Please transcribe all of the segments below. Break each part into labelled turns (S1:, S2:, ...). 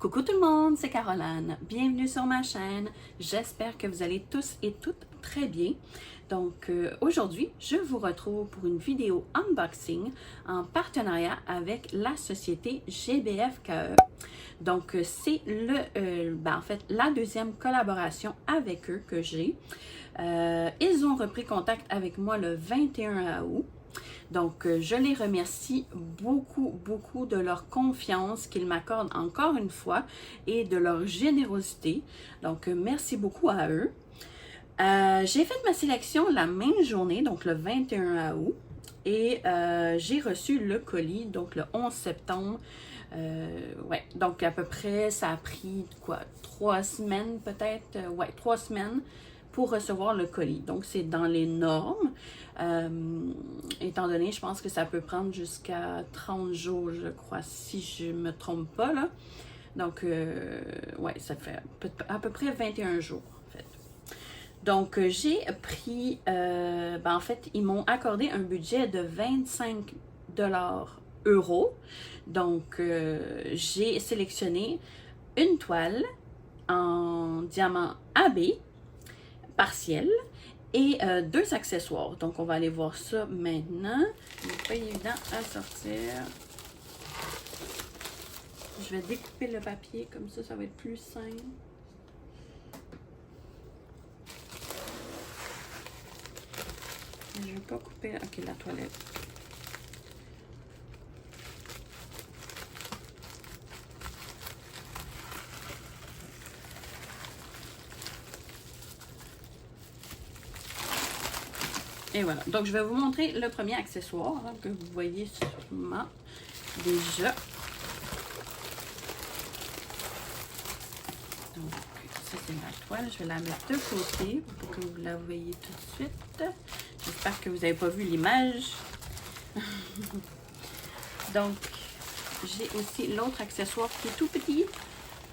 S1: Coucou tout le monde, c'est Caroline. Bienvenue sur ma chaîne. J'espère que vous allez tous et toutes très bien. Donc aujourd'hui, je vous retrouve pour une vidéo unboxing en partenariat avec la société GBF-KE. Donc c'est en fait la deuxième collaboration avec eux que j'ai. Ils ont repris contact avec moi le 21 août. Donc, je les remercie beaucoup de leur confiance qu'ils m'accordent encore une fois et de leur générosité. Donc, merci beaucoup à eux. J'ai fait ma sélection la même journée, donc le 21 août, et j'ai reçu le colis, donc le 11 septembre. Ouais, donc à peu près, ça a pris quoi, 3 semaines peut-être, ouais, 3 semaines pour recevoir le colis. Donc, c'est dans les normes. Étant donné, je pense que ça peut prendre jusqu'à 30 jours, je crois, si je ne me trompe pas, là. Donc, ouais, ça fait à peu près 21 jours, en fait. Donc, j'ai pris, en fait, ils m'ont accordé un budget de 25 euros. Donc, j'ai sélectionné une toile en diamant AB partiel et 2 accessoires. Donc, on va aller voir ça maintenant. Il n'est pas évident à sortir. Je vais découper le papier, comme ça va être plus simple. Je ne vais pas couper. Ok, la toilette. Et voilà. Donc, je vais vous montrer le premier accessoire que vous voyez sûrement déjà. Donc, ça, c'est ma toile. Je vais la mettre de côté pour que vous la voyez tout de suite. J'espère que vous n'avez pas vu l'image. Donc, j'ai aussi l'autre accessoire qui est tout petit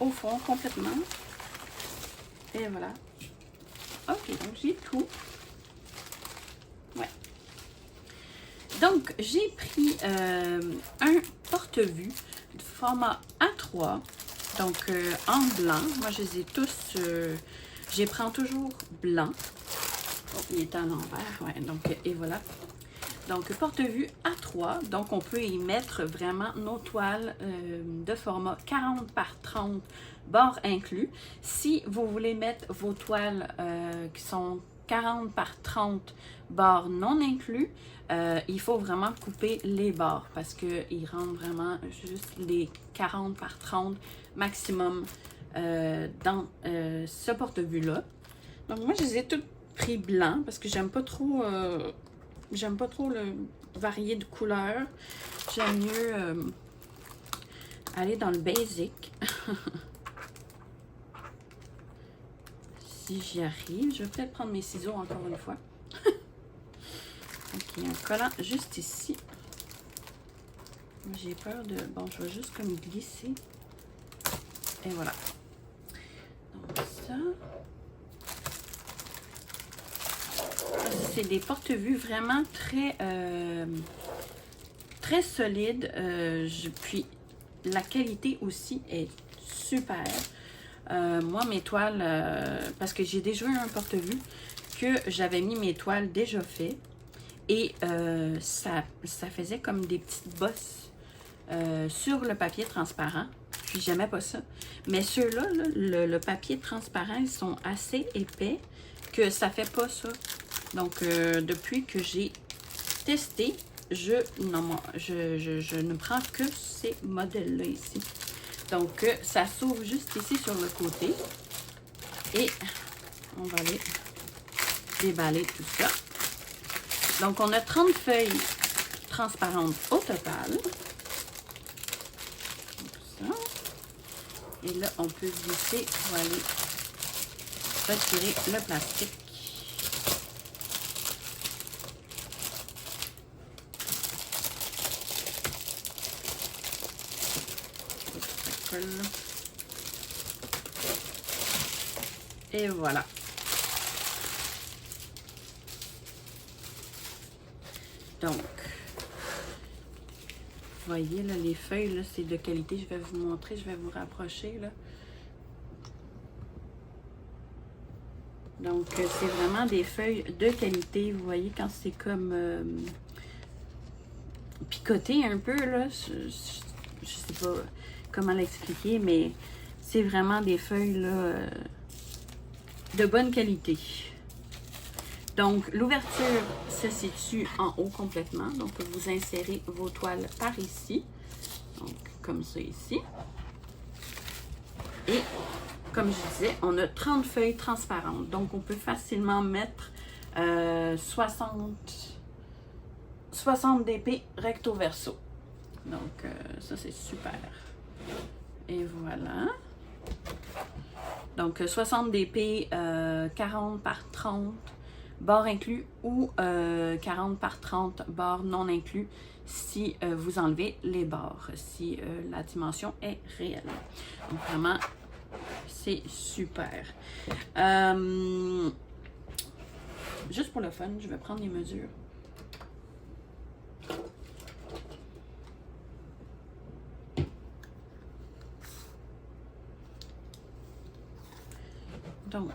S1: au fond, complètement. Et voilà. Ok, donc j'ai tout. Ouais. Donc, j'ai pris un porte-vue de format A3, donc en blanc. Moi, je les ai tous, j'y prends toujours blanc. Oh, il est à l'envers, ouais, donc, et voilà. Donc, porte-vue A3, donc on peut y mettre vraiment nos toiles de format 40 par 30, bord inclus. Si vous voulez mettre vos toiles qui sont 40 par 30, bords non inclus, il faut vraiment couper les bords parce qu'ils rendent vraiment juste les 40 par 30 maximum dans ce porte-vue-là. Donc, moi, je les ai toutes pris blanc parce que j'aime pas trop... J'aime pas trop le varier de couleurs. J'aime mieux aller dans le basic. Si j'y arrive, je vais peut-être prendre mes ciseaux encore une fois. Donc, il y a un collant juste ici. J'ai peur de... Bon, je vais juste comme glisser. Et voilà. Donc, ça... C'est des porte-vues vraiment très solides. Puis la qualité aussi est super. Moi, mes toiles, parce que j'ai déjà eu un porte-vue que j'avais mis mes toiles déjà faites. Et ça faisait comme des petites bosses sur le papier transparent. Puis j'aimais pas ça. Mais ceux-là, le papier transparent, ils sont assez épais que ça fait pas ça. Donc, depuis que j'ai testé, je ne prends que ces modèles-là ici. Donc, ça s'ouvre juste ici sur le côté. Et on va aller déballer tout ça. Donc, on a 30 feuilles transparentes au total. Comme ça. Et là, on peut glisser pour aller retirer le plastique. Et voilà. Donc, voyez, là, les feuilles, là, c'est de qualité. Je vais vous montrer, je vais vous rapprocher, là. Donc, c'est vraiment des feuilles de qualité. Vous voyez, quand c'est comme picoté un peu, là, je sais pas comment l'expliquer, mais c'est vraiment des feuilles, là, de bonne qualité. Donc, l'ouverture se situe en haut complètement. Donc, vous insérez vos toiles par ici. Donc, comme ça ici. Et, comme je disais, on a 30 feuilles transparentes. Donc, on peut facilement mettre 60 dp recto verso. Donc, ça, c'est super. Et voilà. Donc, 60 dp, 40 par 30, barres inclus, ou 40 par 30, barres non inclus, si vous enlevez les barres, si la dimension est réelle. Donc, vraiment, c'est super. Juste pour le fun, je vais prendre les mesures. Donc,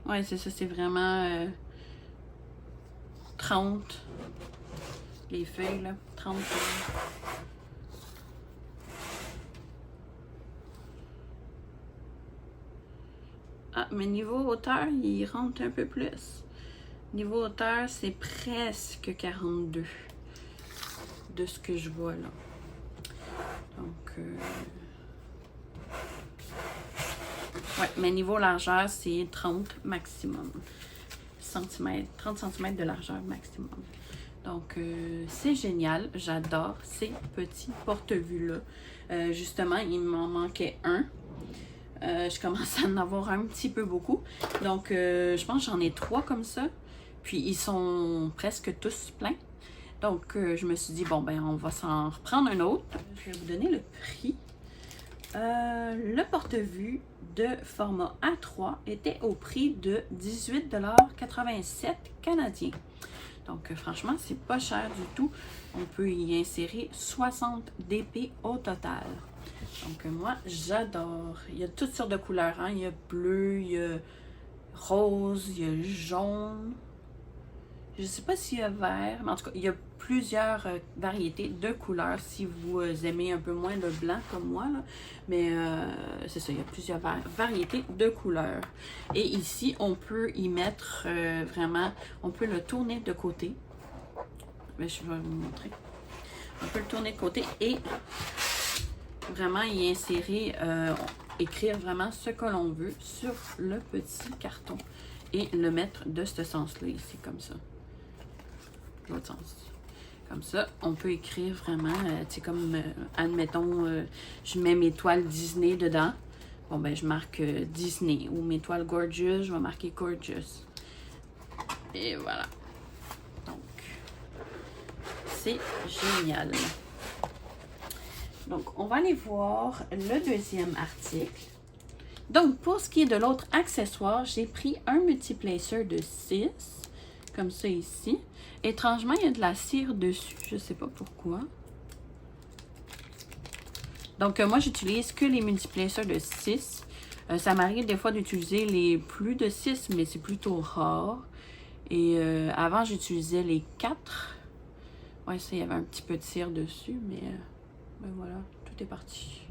S1: ouais, c'est ça, c'est vraiment 30, les feuilles, là, 30 feuilles. Ah, mais niveau hauteur, il rentre un peu plus. Niveau hauteur, c'est presque 42 de ce que je vois là. Donc, ouais, mais niveau largeur, c'est 30 maximum. 30 cm de largeur maximum. Donc, c'est génial. J'adore ces petits porte-vues-là. Justement, il m'en manquait un. Je commence à en avoir un petit peu beaucoup. Donc, je pense que j'en ai 3 comme ça. Puis, ils sont presque tous pleins. Donc, je me suis dit, bon, ben, on va s'en reprendre un autre. Je vais vous donner le prix. Le porte-vue de format A3 était au prix de 18,87 $ canadiens. Donc, franchement, c'est pas cher du tout. On peut y insérer 60 dp au total. Donc, moi, j'adore. Il y a toutes sortes de couleurs. Hein? Il y a bleu, il y a rose, il y a jaune. Je ne sais pas s'il y a vert, mais en tout cas, il y a plusieurs variétés de couleurs si vous aimez un peu moins le blanc comme moi. Là. Mais c'est ça, il y a plusieurs variétés de couleurs. Et ici, on peut y mettre vraiment, on peut le tourner de côté. Mais je vais vous montrer. On peut le tourner de côté et vraiment y insérer, écrire vraiment ce que l'on veut sur le petit carton et le mettre de ce sens-là, ici, comme ça. L'autre sens. Comme ça, on peut écrire vraiment, tu sais, comme, admettons, je mets mes toiles Disney dedans. Bon, ben, je marque Disney. Ou mes toiles Gorgeous, je vais marquer Gorgeous. Et voilà. Donc, c'est génial. Donc, on va aller voir le deuxième article. Donc, pour ce qui est de l'autre accessoire, j'ai pris un multiplacer de 6, comme ça ici. Étrangement, il y a de la cire dessus, je ne sais pas pourquoi. Donc, moi, j'utilise que les multiplacers de 6. Ça m'arrive des fois d'utiliser les plus de 6, mais c'est plutôt rare. Et avant, j'utilisais les 4. Ouais, ça, il y avait un petit peu de cire dessus, mais ben voilà, tout est parti.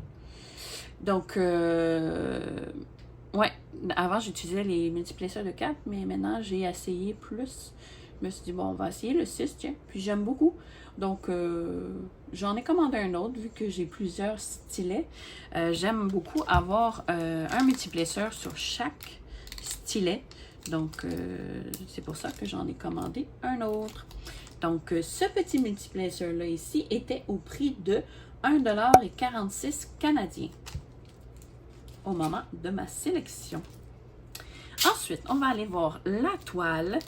S1: Donc, ouais, avant, j'utilisais les multiplacers de 4, mais maintenant, j'ai essayé plus. Je me suis dit, bon, on va essayer le 6, tiens. Puis j'aime beaucoup. Donc, j'en ai commandé un autre, vu que j'ai plusieurs stylets. J'aime beaucoup avoir un multiplacer sur chaque stylet. Donc, c'est pour ça que j'en ai commandé un autre. Donc, ce petit multiplacer-là ici était au prix de 1,46 $ canadien au moment de ma sélection. Ensuite, on va aller voir la toile.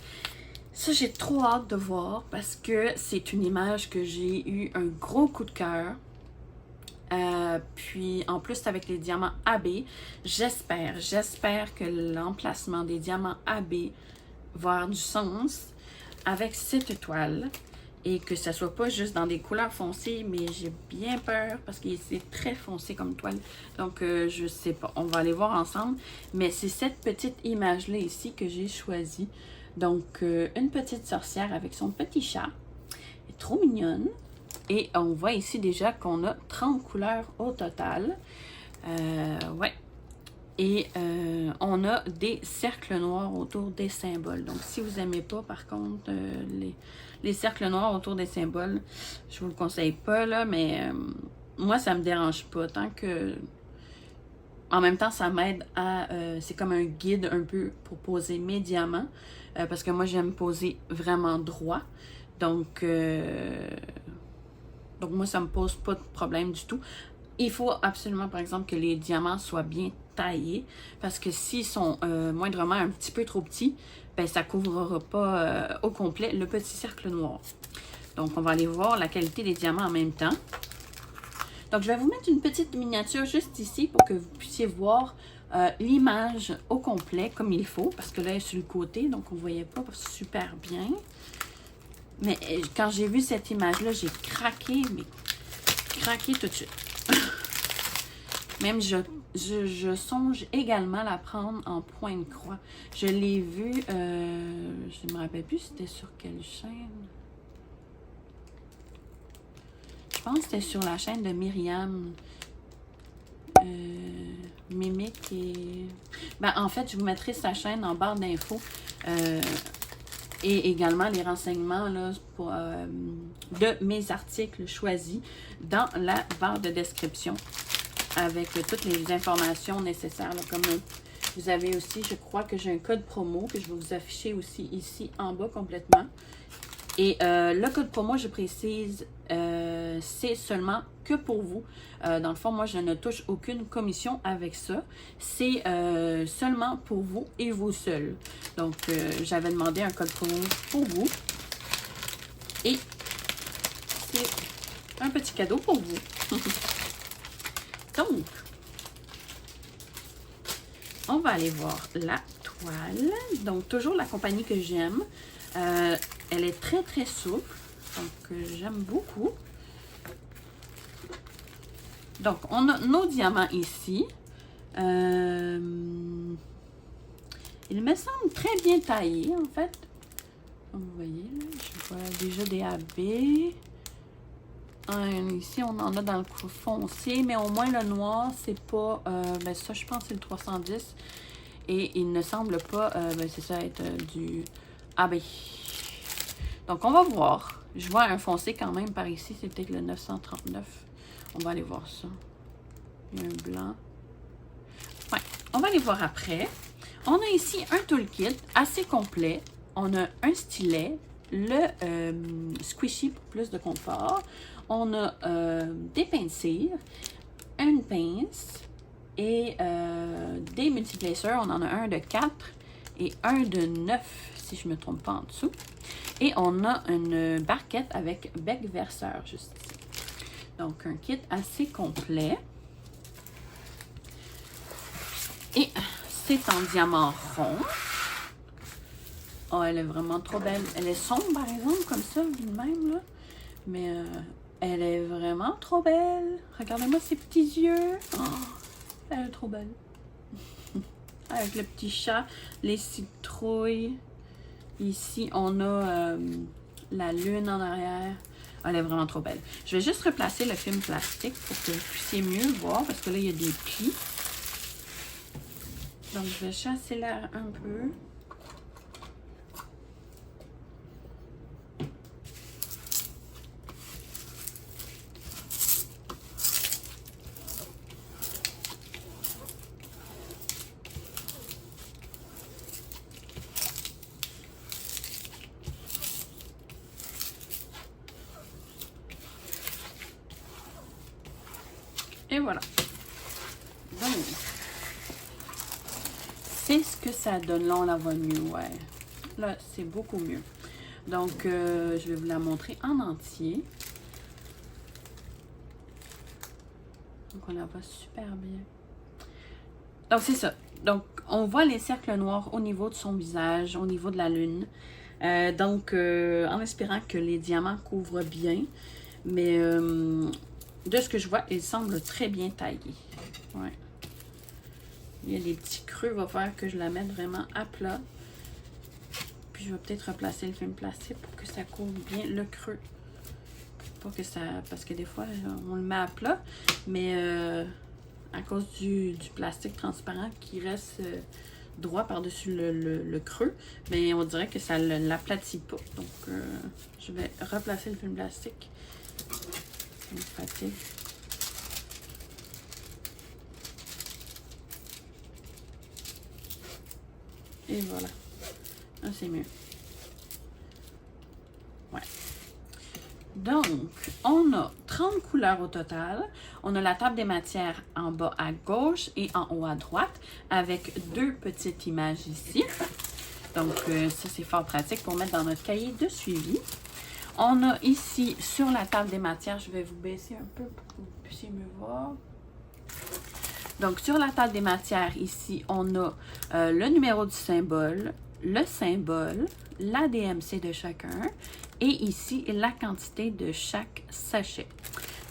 S1: Ça, j'ai trop hâte de voir parce que c'est une image que j'ai eu un gros coup de cœur. Puis, en plus, avec les diamants AB, j'espère que l'emplacement des diamants AB voir du sens avec cette toile et que ça soit pas juste dans des couleurs foncées, mais j'ai bien peur parce que c'est très foncé comme toile. Donc, je sais pas, on va aller voir ensemble. Mais c'est cette petite image-là ici que j'ai choisie. Donc, une petite sorcière avec son petit chat. Elle est trop mignonne. Et on voit ici déjà qu'on a 30 couleurs au total. Ouais. Et on a des cercles noirs autour des symboles. Donc, si vous n'aimez pas, par contre, les cercles noirs autour des symboles, je vous le conseille pas, là, mais moi, ça me dérange pas. Tant que... En même temps, ça m'aide à... c'est comme un guide un peu pour poser mes diamants. Parce que moi, j'aime poser vraiment droit. Donc moi, ça me pose pas de problème du tout. Il faut absolument, par exemple, que les diamants soient bien taillés, parce que s'ils sont moindrement un petit peu trop petits, ben, ça ne couvrira pas au complet le petit cercle noir. Donc, on va aller voir la qualité des diamants en même temps. Donc, je vais vous mettre une petite miniature juste ici pour que vous puissiez voir l'image au complet comme il faut, parce que là, elle est sur le côté, donc on ne voyait pas super bien. Mais quand j'ai vu cette image-là, j'ai craqué, mais craqué tout de suite. Même je songe également la prendre en point de croix. Je l'ai vue, je ne me rappelle plus c'était sur quelle chaîne. Je pense que c'était sur la chaîne de Myriam. Mimique et... Ben, en fait, je vous mettrai sa chaîne en barre d'infos. Et également les renseignements là, pour, de mes articles choisis dans la barre de description, avec toutes les informations nécessaires. Là, comme vous avez aussi, je crois que j'ai un code promo que je vais vous afficher aussi ici en bas complètement. Et le code promo, je précise, c'est seulement que pour vous. Dans le fond, moi, je ne touche aucune commission avec ça. C'est seulement pour vous et vous seuls. Donc, j'avais demandé un code promo pour vous. Et c'est un petit cadeau pour vous. Donc, on va aller voir la toile. Donc, toujours la compagnie que j'aime. Elle est très, très souple. Donc, j'aime beaucoup. Donc, on a nos diamants ici. Il me semble très bien taillé, en fait. Vous voyez, là, je vois déjà des AB. Ici, on en a dans le foncé, mais au moins le noir, c'est pas... ben ça, je pense que c'est le 310. Et il ne semble pas, ben c'est ça, être du AB. Donc, on va voir. Je vois un foncé quand même par ici. C'est peut-être le 939. On va aller voir ça. Il y a un blanc. Ouais, on va aller voir après. On a ici un toolkit assez complet. On a un stylet, le squishy pour plus de confort. On a des pinces cire, une pince et des multiplacers. On en a un de 4 et un de 9, si je ne me trompe pas en dessous. Et on a une barquette avec bec verseur juste ici. Donc, un kit assez complet. Et c'est en diamant rond. Oh, elle est vraiment trop belle. Elle est sombre, par exemple, comme ça, de même, là. Mais elle est vraiment trop belle. Regardez-moi ses petits yeux. Oh, elle est trop belle. Avec le petit chat, les citrouilles. Ici, on a la lune en arrière. Elle est vraiment trop belle. Je vais juste replacer le film plastique pour que vous puissiez mieux voir, parce que là, il y a des plis. Donc, je vais chasser l'air un peu. Et voilà. Donc, c'est ce que ça donne. Là, on la voit mieux, ouais. Là, c'est beaucoup mieux. Donc, je vais vous la montrer en entier. Donc, on la voit super bien. Donc, c'est ça. Donc, on voit les cercles noirs au niveau de son visage, au niveau de la lune. En espérant que les diamants couvrent bien. Mais de ce que je vois, il semble très bien taillé. Ouais. Il y a des petits creux, va faire que je la mette vraiment à plat. Puis je vais peut-être replacer le film plastique pour que ça couvre bien le creux. Pas que ça. Parce que des fois, on le met à plat, mais à cause du plastique transparent qui reste droit par-dessus le creux, mais on dirait que ça ne l'aplatit pas. Donc, je vais replacer le film plastique. Et voilà. Là, c'est mieux. Ouais. Donc, on a 30 couleurs au total. On a la table des matières en bas à gauche et en haut à droite avec 2 petites images ici. Donc, ça, c'est fort pratique pour mettre dans notre cahier de suivi. On a ici, sur la table des matières, je vais vous baisser un peu pour que vous puissiez me voir. Donc, sur la table des matières, ici, on a le numéro du symbole, le symbole, la DMC de chacun et ici, la quantité de chaque sachet.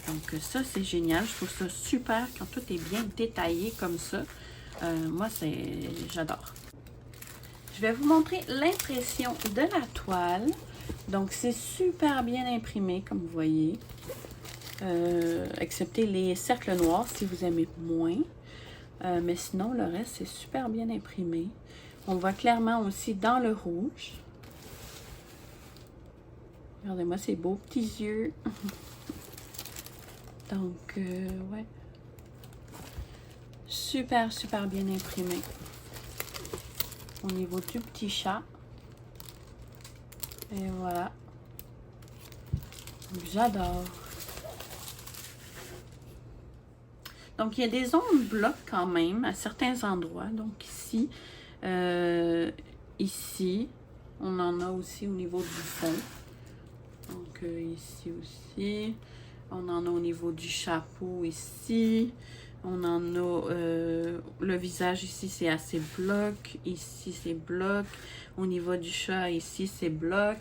S1: Donc, ça, c'est génial. Je trouve ça super quand tout est bien détaillé comme ça. Moi, j'adore. Je vais vous montrer l'impression de la toile. Donc, c'est super bien imprimé, comme vous voyez. Excepté les cercles noirs, si vous aimez moins. Mais sinon, le reste, c'est super bien imprimé. On voit clairement aussi dans le rouge. Regardez-moi ces beaux petits yeux. Donc, ouais. Super, super bien imprimé. Au niveau du petit chat. Et voilà. J'adore. Donc, il y a des zones blocs quand même à certains endroits. Donc, ici, ici, on en a aussi au niveau du fond. Donc, ici aussi. On en a au niveau du chapeau ici. On en a le visage ici, c'est assez bloc. Ici, c'est bloc. Au niveau du chat, ici, c'est bloc.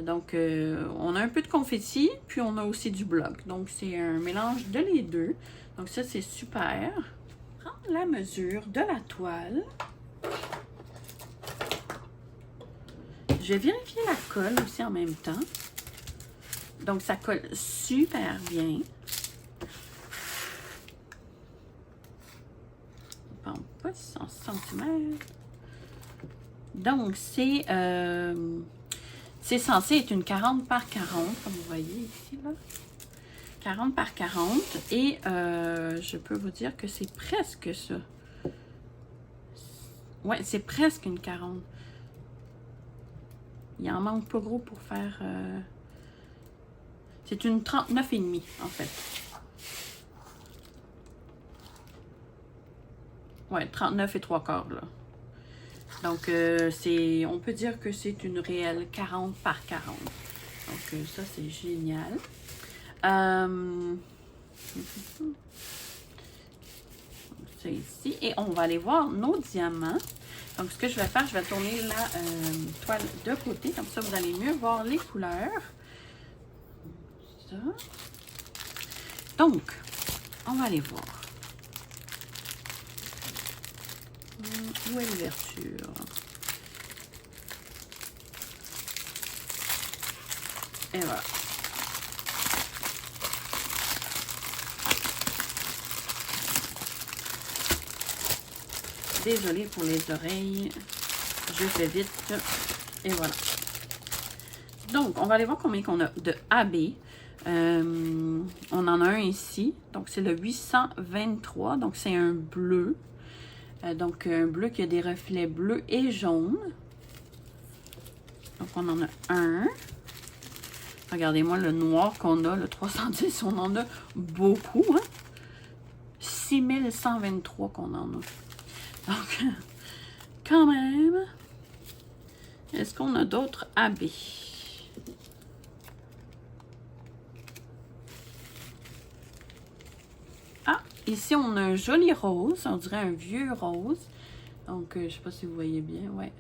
S1: Donc, on a un peu de confetti, puis on a aussi du bloc. Donc, c'est un mélange de les deux. Donc, ça, c'est super. Prendre la mesure de la toile. Je vais vérifier la colle aussi en même temps. Donc, ça colle super bien. On ne prend pas 100 cm. Donc, c'est censé être une 40 par 40, comme vous voyez ici, là. 40 par 40. Et je peux vous dire que c'est presque ça. Ouais, c'est presque une 40. Il en manque pas gros pour faire... c'est une 39,5 en fait. Ouais, 39 et 3/4 là. Donc, on peut dire que c'est une réelle 40 par 40. Donc, ça, c'est génial. C'est ici. Et on va aller voir nos diamants. Donc, ce que je vais faire, je vais tourner la toile de côté. Comme ça, vous allez mieux voir les couleurs. Ça. Donc, on va aller voir. Où est l'ouverture? Et voilà. Désolée pour les oreilles. Je fais vite. Et voilà. Donc, on va aller voir combien qu'on a de AB. On en a un ici. Donc, c'est le 823. Donc, c'est un bleu. Donc, un bleu qui a des reflets bleus et jaunes. Donc, on en a un. Regardez-moi le noir qu'on a, le 310, on en a beaucoup. Hein? 6123 qu'on en a. Donc, quand même, est-ce qu'on a d'autres AB? Ah, Ici, on a un joli rose. On dirait un vieux rose. Donc, je sais pas si vous voyez bien. Ouais.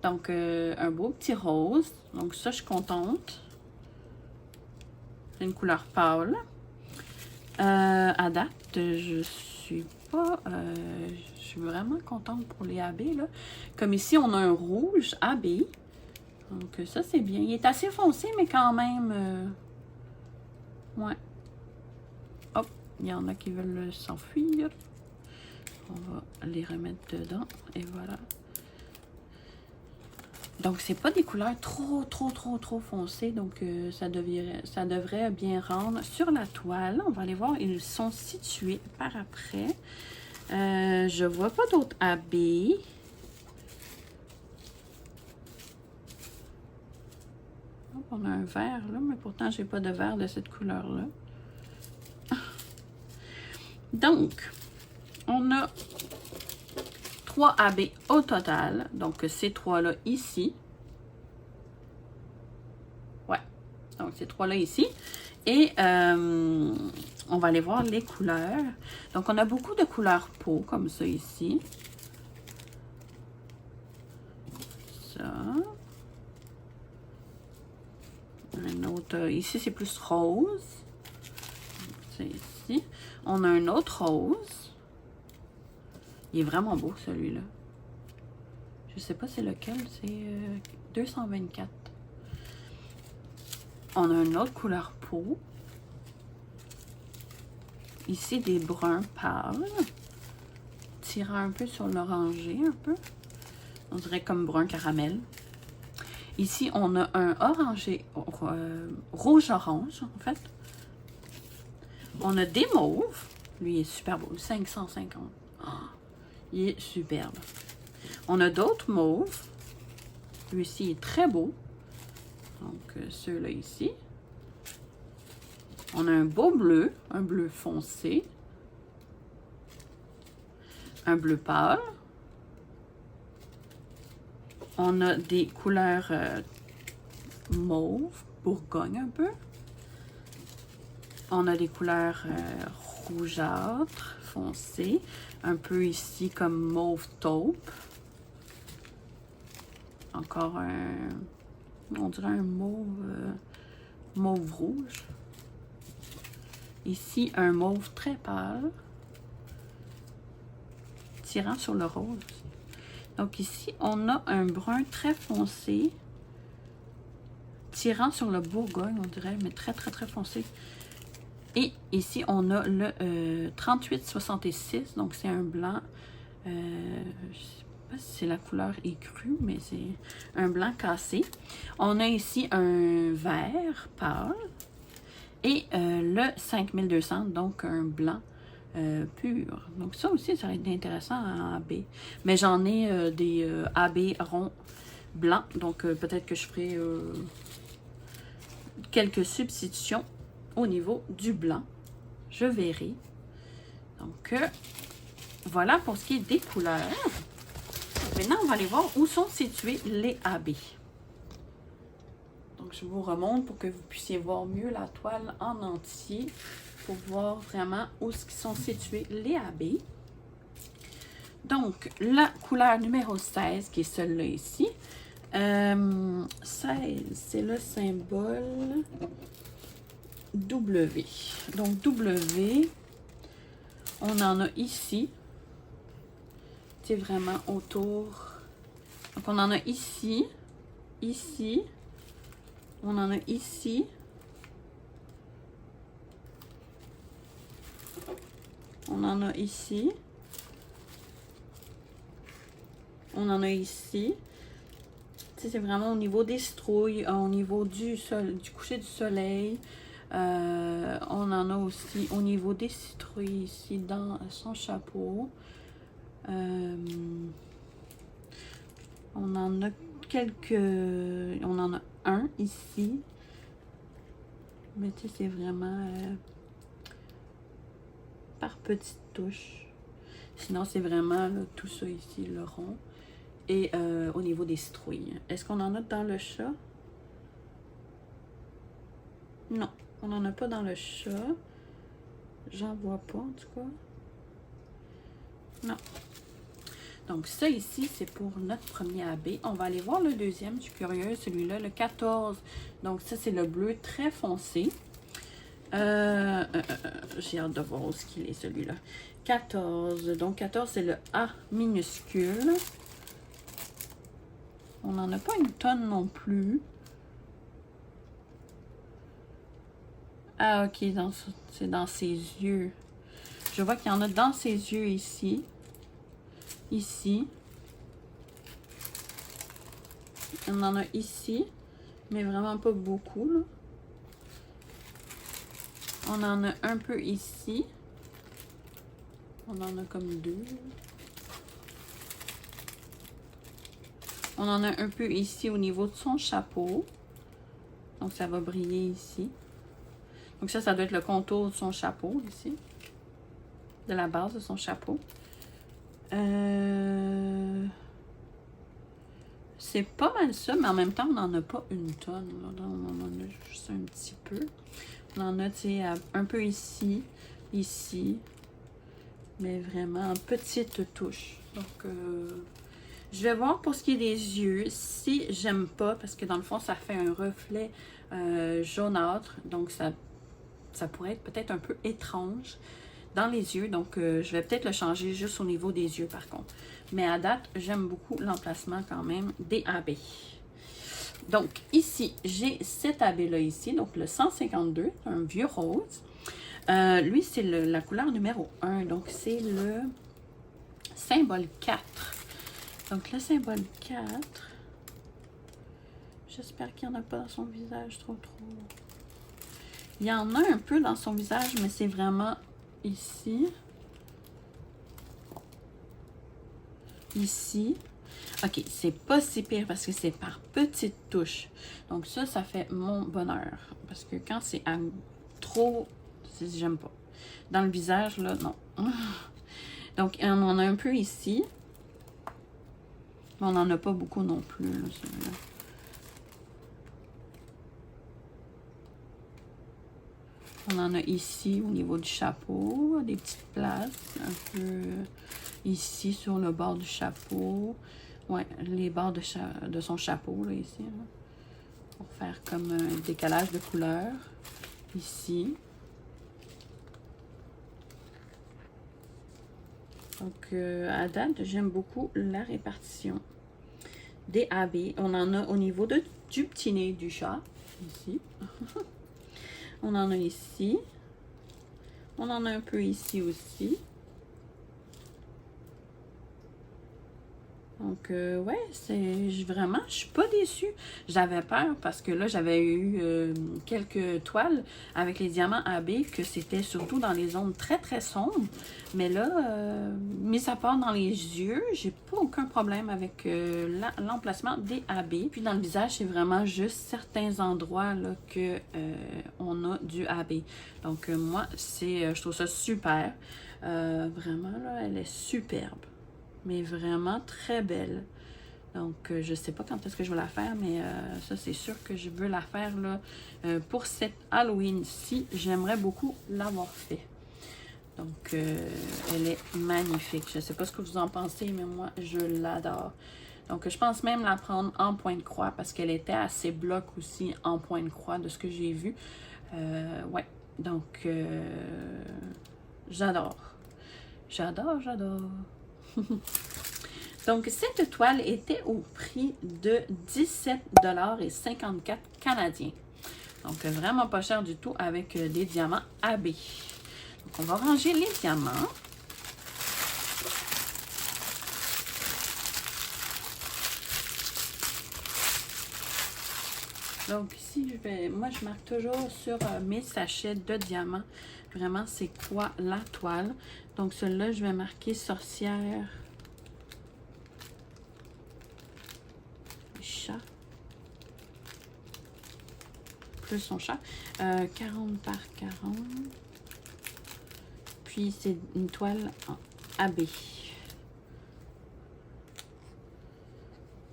S1: Donc, un beau petit rose. Donc, ça, je suis contente. C'est une couleur pâle. À date, je suis pas... je suis vraiment contente pour les AB, là. Comme ici, on a un rouge AB. Donc, ça, c'est bien. Il est assez foncé, mais quand même... ouais. Hop, il y en a qui veulent s'enfuir. On va les remettre dedans. Et voilà. Donc, c'est pas des couleurs trop foncées. Donc, ça devrait bien rendre sur la toile. On va aller voir. Ils sont situés par après. Je vois pas d'autres AB. On a un vert là, mais pourtant, j'ai pas de vert de cette couleur-là. Donc, on a 3 AB au total. Donc, ces 3-là ici. Ouais. Donc, ces 3-là ici. Et on va aller voir les couleurs. Donc, on a beaucoup de couleurs peau, comme ça ici. Ça. Un autre, ici, c'est plus rose. C'est ici. On a un autre rose. Il est vraiment beau, celui-là. Je sais pas c'est lequel, c'est 224. On a une autre couleur peau. Ici, des bruns pâles. Tirant un peu sur l'orangé, un peu. On dirait comme brun caramel. Ici, on a un orangé, rouge-orange, en fait. On a des mauves. Lui, il est super beau. 550. Oh, il est superbe. On a d'autres mauves. Lui-ci, il est très beau. Donc, ceux-là ici. On a un beau bleu. Un bleu foncé. Un bleu pâle. On a des couleurs mauve, bourgogne un peu. On a des couleurs rougeâtres, foncées. Un peu ici comme mauve taupe. Encore un... on dirait un mauve, mauve rouge. Ici, un mauve très pâle. Tirant sur le rose. Donc ici, on a un brun très foncé, tirant sur le Bourgogne, on dirait, mais très foncé. Et ici, on a le 3866, donc c'est un blanc, je sais pas si c'est la couleur écrue, mais c'est un blanc cassé. On a ici un vert pâle et le 5200, donc un blanc pur. Donc ça aussi, ça va être intéressant en AB. Mais j'en ai des AB ronds blancs. Donc peut-être que je ferai quelques substitutions au niveau du blanc. Je verrai. Donc voilà pour ce qui est des couleurs. Maintenant, on va aller voir où sont situés les AB. Donc je vous remonte pour que vous puissiez voir mieux la toile en entier. Pour voir vraiment où sont situés les AB. Donc, la couleur numéro 16, qui est celle-là ici. 16, c'est le symbole W. Donc, W, on en a ici. C'est vraiment autour. Donc, on en a ici, ici. On en a ici. On en a ici. On en a ici. C'est vraiment au niveau des citrouilles, au niveau du coucher du soleil. On en a aussi au niveau des citrouilles ici dans son chapeau. On en a quelques... On en a un ici. Mais tu sais, c'est vraiment... par petites touches. Sinon, c'est vraiment là, tout ça ici, le rond. Et au niveau des citrouilles. Est-ce qu'on en a dans le chat? Non, on n'en a pas dans le chat. J'en vois pas, en tout cas. Non. Donc, ça ici, c'est pour notre premier AB. On va aller voir le deuxième. Je suis curieuse. Celui-là, le 14. Donc, ça, c'est le bleu très foncé. J'ai hâte de voir où est-ce qu'il est, celui-là. 14. Donc, 14, c'est le A minuscule. On n'en a pas une tonne non plus. Ah, ok, c'est dans ses yeux. Je vois qu'il y en a dans ses yeux ici. Ici. On en a ici, mais vraiment pas beaucoup, là. On en a un peu ici. On en a comme deux. On en a un peu ici au niveau de son chapeau. Donc, ça va briller ici. Donc, ça doit être le contour de son chapeau, ici. De la base de son chapeau. C'est pas mal ça, mais en même temps, on n'en a pas une tonne. Là. On en a juste un petit peu. On en a, tu sais, un peu ici, ici. Mais vraiment en petite touche. Donc, je vais voir pour ce qui est des yeux. Si j'aime pas, parce que dans le fond, ça fait un reflet jaunâtre. Donc, ça pourrait être peut-être un peu étrange dans les yeux. Donc, je vais peut-être le changer juste au niveau des yeux, par contre. Mais à date, j'aime beaucoup l'emplacement quand même des AB. Donc, ici, j'ai cet AB-là ici. Donc, le 152, un vieux rose. Lui, c'est la couleur numéro 1. Donc, c'est le symbole 4. Donc, le symbole 4. J'espère qu'il n'y en a pas dans son visage trop. Il y en a un peu dans son visage, mais c'est vraiment ici. Ici. Ok, c'est pas si pire parce que c'est par petites touches. Donc, ça fait mon bonheur. Parce que quand c'est trop... J'aime pas. Dans le visage, là, non. Donc, on en a un peu ici. Mais on n'en a pas beaucoup non plus, là, celui-là. On en a ici, au niveau du chapeau, des petites places. Un peu ici, sur le bord du chapeau. Ouais, les bords de son chapeau, là, ici. Là, pour faire comme un décalage de couleurs. Ici. Donc, à date, j'aime beaucoup la répartition des AB. On en a au niveau du petit nez du chat, ici. On en a ici. On en a un peu ici aussi. Donc, ouais, vraiment, je suis pas déçue. J'avais peur parce que là, j'avais eu quelques toiles avec les diamants AB que c'était surtout dans les zones très, très sombres. Mais là, mis à part dans les yeux, j'ai pas aucun problème avec l'emplacement des AB. Puis dans le visage, c'est vraiment juste certains endroits là, que on a du AB. Donc, moi, je trouve ça super. Vraiment, là, elle est superbe. Mais vraiment très belle. Donc, je sais pas quand est-ce que je vais la faire, mais ça, c'est sûr que je veux la faire là, pour cette Halloween-ci. J'aimerais beaucoup l'avoir fait. Donc, elle est magnifique. Je sais pas ce que vous en pensez, mais moi, je l'adore. Donc, je pense même la prendre en point de croix parce qu'elle était assez bloc aussi en point de croix de ce que j'ai vu. Ouais, donc, j'adore. J'adore, j'adore. Donc, cette toile était au prix de 17,54 $ canadiens. Donc, vraiment pas cher du tout avec des diamants AB. Donc, on va ranger les diamants. Donc, ici, moi, je marque toujours sur mes sachets de diamants. Vraiment, c'est quoi la toile. Donc, celui-là, je vais marquer sorcière. Chat. Plus son chat. 40 par 40. Puis, c'est une toile en AB.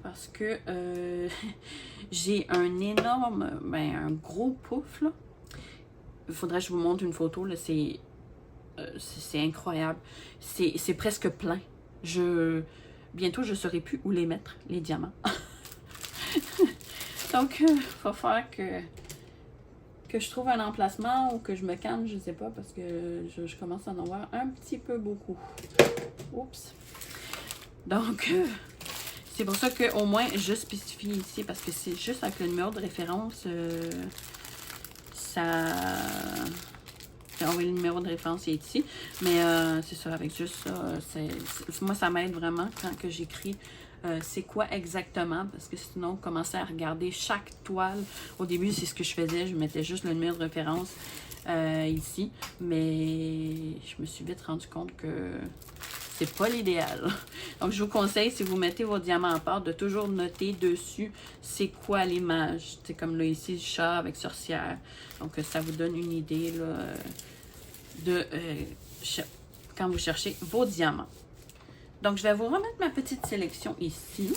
S1: Parce que j'ai un énorme, un gros pouf, là. Il faudrait que je vous montre une photo, là. C'est c'est incroyable. C'est presque plein. Bientôt, je ne saurai plus où les mettre, les diamants. Donc, il va falloir que je trouve un emplacement ou que je me calme, je ne sais pas, parce que je commence à en avoir un petit peu beaucoup. Oups. Donc, c'est pour ça qu'au moins, je spécifie ici, parce que c'est juste avec le numéro de référence, le numéro de référence est ici. Mais c'est ça, avec juste ça, moi, ça m'aide vraiment quand que j'écris c'est quoi exactement, parce que sinon, commencer à regarder chaque toile. Au début, c'est ce que je faisais, je mettais juste le numéro de référence ici, mais je me suis vite rendu compte que c'est pas l'idéal. Donc, je vous conseille, si vous mettez vos diamants à part, de toujours noter dessus c'est quoi l'image. C'est comme là, ici, chat avec sorcière. Donc, ça vous donne une idée là, de quand vous cherchez vos diamants. Donc, je vais vous remettre ma petite sélection ici.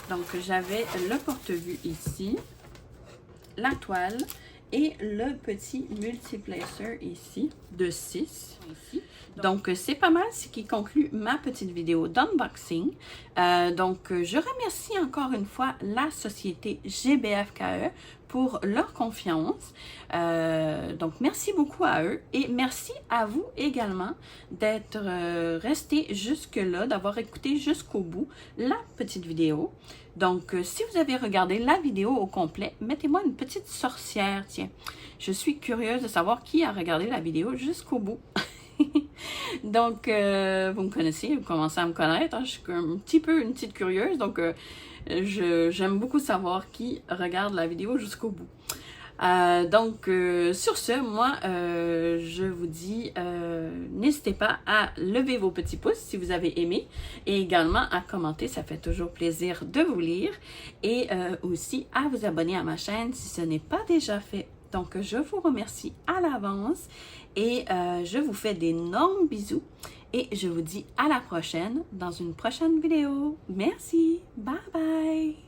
S1: Donc, j'avais le porte-vue ici, la toile et le petit multiplacer ici de 6. Donc, c'est pas mal ce qui conclut ma petite vidéo d'unboxing. Donc, je remercie encore une fois la société GBFKE pour leur confiance. Donc, merci beaucoup à eux et merci à vous également d'être resté jusque-là, d'avoir écouté jusqu'au bout la petite vidéo. Donc, si vous avez regardé la vidéo au complet, mettez-moi une petite sorcière, tiens. Je suis curieuse de savoir qui a regardé la vidéo jusqu'au bout. Donc, vous me connaissez, vous commencez à me connaître, hein, je suis un petit peu une petite curieuse, donc j'aime beaucoup savoir qui regarde la vidéo jusqu'au bout. Donc, sur ce, moi, je vous dis, n'hésitez pas à lever vos petits pouces si vous avez aimé et également à commenter, ça fait toujours plaisir de vous lire et aussi à vous abonner à ma chaîne si ce n'est pas déjà fait. Donc, je vous remercie à l'avance et je vous fais d'énormes bisous et je vous dis à la prochaine dans une prochaine vidéo. Merci, bye bye!